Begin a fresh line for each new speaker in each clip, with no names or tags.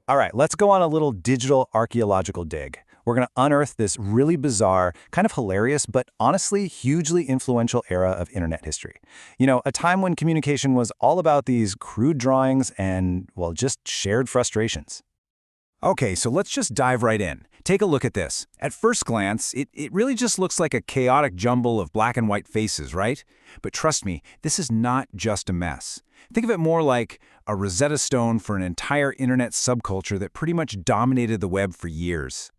All right, let's go on a little digital archaeological dig. We're going to unearth this really bizarre, kind of hilarious, but honestly hugely influential era of internet history. A time when communication was all about these crude drawings and, well, just shared frustrations.
Okay, so let's just dive right in. Take a look at this. At first glance, it really just looks like a chaotic jumble of black and white faces, right? But trust me, this is not just a mess. Think of it more like a Rosetta Stone for an entire internet subculture that pretty much dominated the web for years.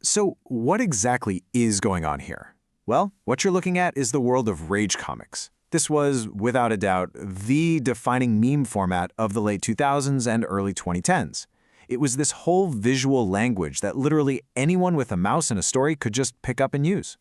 So what exactly is going on here? Well, what you're looking at is the world of rage comics. This was, without a doubt, the defining meme format of the late 2000s and early 2010s. It was this whole visual language that literally anyone with a mouse and a story could just pick up and use.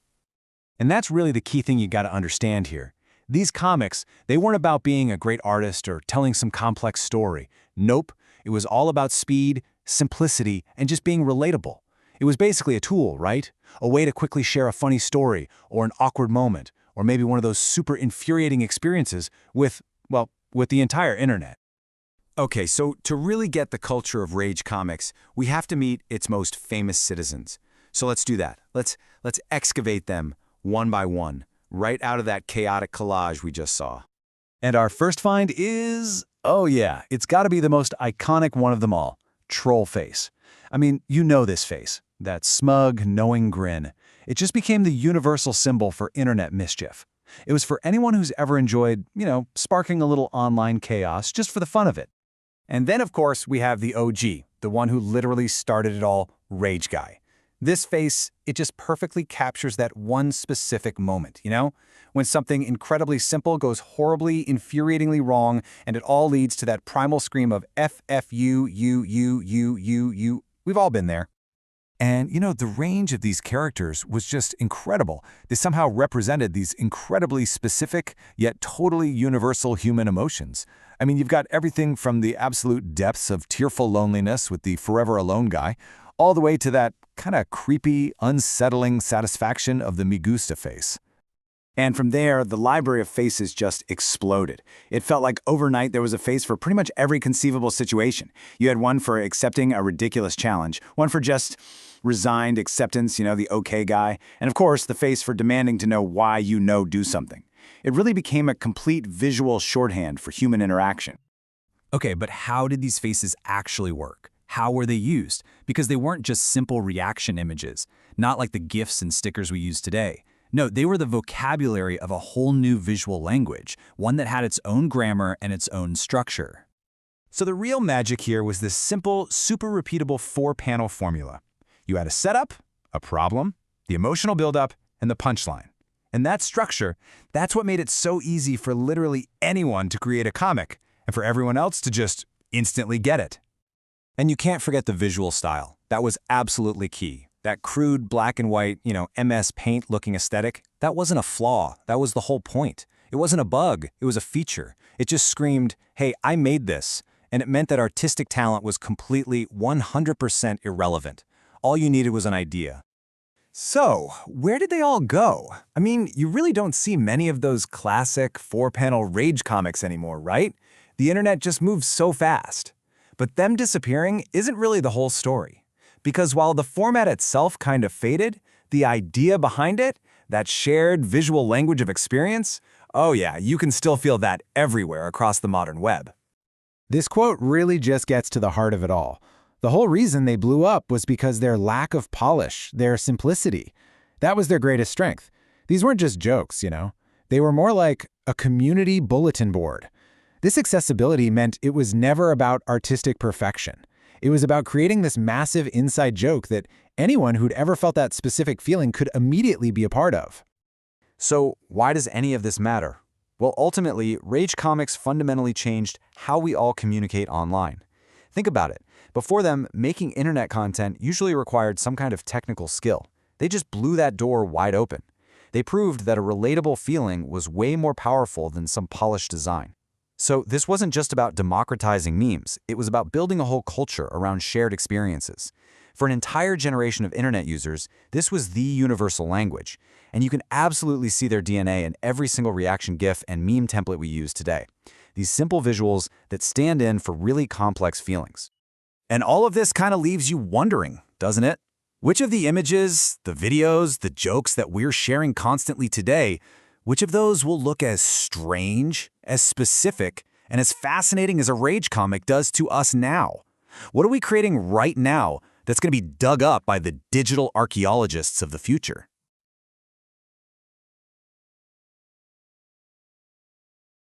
And that's really the key thing you got to understand here. These comics, they weren't about being a great artist or telling some complex story. Nope, it was all about speed, simplicity, and just being relatable. It was basically a tool, right? A way to quickly share a funny story or an awkward moment, or maybe one of those super infuriating experiences with the entire internet.
Okay, so to really get the culture of rage comics, we have to meet its most famous citizens. So let's do that. Let's excavate them one by one, right out of that chaotic collage we just saw.
And our first find is, oh yeah, it's got to be the most iconic one of them all, Trollface. I mean, you know this face, that smug, knowing grin. It just became the universal symbol for internet mischief. It was for anyone who's ever enjoyed, sparking a little online chaos just for the fun of it. And then, of course, we have the OG, the one who literally started it all, Rage Guy. This face, it just perfectly captures that one specific moment, when something incredibly simple goes horribly, infuriatingly wrong, and it all leads to that primal scream of F, F, you. We've all been there.
And, the range of these characters was just incredible. They somehow represented these incredibly specific, yet totally universal human emotions. I mean, you've got everything from the absolute depths of tearful loneliness with the Forever Alone guy, all the way to that kind of creepy, unsettling satisfaction of the Me Gusta face.
And from there, the library of faces just exploded. It felt like overnight there was a face for pretty much every conceivable situation. You had one for accepting a ridiculous challenge, one for just resigned acceptance, the okay guy, and of course, the face for demanding to know why do something. It really became a complete visual shorthand for human interaction.
Okay, but how did these faces actually work? How were they used? Because they weren't just simple reaction images, not like the GIFs and stickers we use today. No, they were the vocabulary of a whole new visual language, one that had its own grammar and its own structure. So the real magic here was this simple, super repeatable 4-panel formula. You had a setup, a problem, the emotional buildup, and the punchline. And that structure, that's what made it so easy for literally anyone to create a comic, and for everyone else to just instantly get it. And you can't forget the visual style. That was absolutely key. That crude black and white, MS Paint looking aesthetic, that wasn't a flaw. That was the whole point. It wasn't a bug. It was a feature. It just screamed, hey, I made this. And it meant that artistic talent was completely 100% irrelevant. All you needed was an idea. So, where did they all go? I mean, you really don't see many of those classic 4-panel rage comics anymore, right? The internet just moves so fast. But them disappearing isn't really the whole story. Because while the format itself kind of faded, the idea behind it, that shared visual language of experience, oh yeah, you can still feel that everywhere across the modern web.
This quote really just gets to the heart of it all. The whole reason they blew up was because their lack of polish, their simplicity. That was their greatest strength. These weren't just jokes, They were more like a community bulletin board. This accessibility meant it was never about artistic perfection. It was about creating this massive inside joke that anyone who'd ever felt that specific feeling could immediately be a part of.
So why does any of this matter? Well, ultimately, rage comics fundamentally changed how we all communicate online. Think about it. Before them, making internet content usually required some kind of technical skill. They just blew that door wide open. They proved that a relatable feeling was way more powerful than some polished design. So this wasn't just about democratizing memes. It was about building a whole culture around shared experiences. For an entire generation of internet users, this was the universal language. And you can absolutely see their DNA in every single reaction GIF and meme template we use today. These simple visuals that stand in for really complex feelings. And all of this kind of leaves you wondering, doesn't it? Which of the images, the videos, the jokes that we're sharing constantly today, which of those will look as strange, as specific, and as fascinating as a rage comic does to us now? What are we creating right now that's going to be dug up by the digital archaeologists of the future?